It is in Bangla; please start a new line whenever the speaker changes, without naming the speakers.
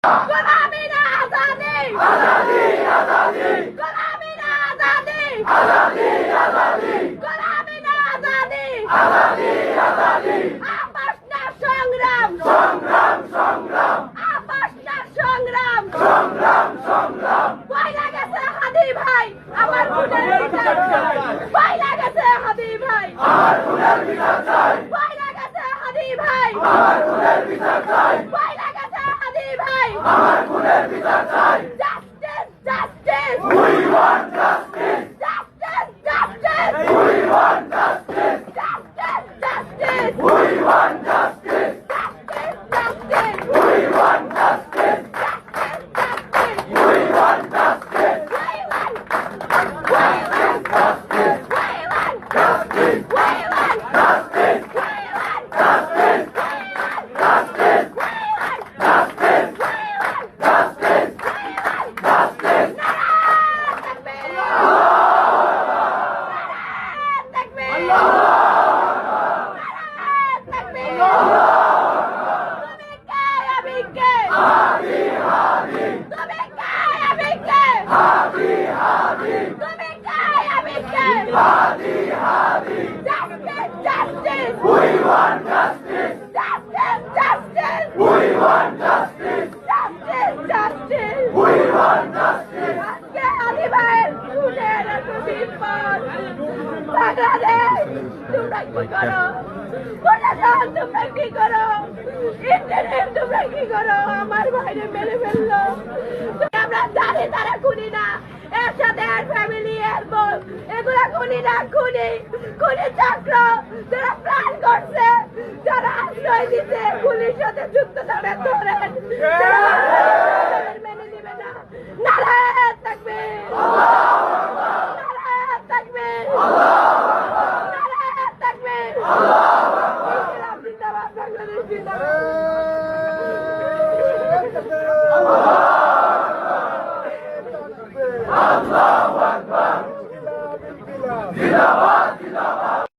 गुलामी ना आजादी आजादी आजादी गुलामी ना आजादी आजादी आजादी गुलामी ना आजादी आजादी आजादी आपस ना संग्राम संग्राम संग्राम आपस ना संग्राम संग्राम संग्राम পয়লা গেছে হাদি ভাই আমার খুনের বিচার চাই পয়লা গেছে হাদি ভাই আমার খুনের বিচার চাই পয়লা গেছে হাদি ভাই আমার খুনের বিচার চাই পয়লা গেছে হাদি ভাই আমার খুনের বিচার চাই justice justice we want justice justice justice we want justice justice justice we want justice justice justice we want justice justice justice we want justice Hadi, Hadi. Justice, justice. We want justice. Justice, justice. We want justice. Justice, justice. We want justice. আজকে আদি ভাইয়ের খুনের বিপদ বাংলাদেশ তোমরা কি করো প্রশাসন তোমরা কি করো ইন্টারনেট তোমরা কি করো আমার ভাইরে মেরে ফেললো আমরা জানি তারা খুনি না এর সাথে আর ফ্যামিলি এর বোন এগুলা খুনি না খুনি খুনি চক্র যারা প্ল্যান করছে যারা আশ্রয় দিচ্ছে খুনির সাথে যুক্ত তারা ধরেন মেনে নেবে না নারায়ণ থাকবে নারায়ণ থাকবে নারায়ণ থাকবে জিন্দাবাদ বাংলাদেশ জিন্দাবাদ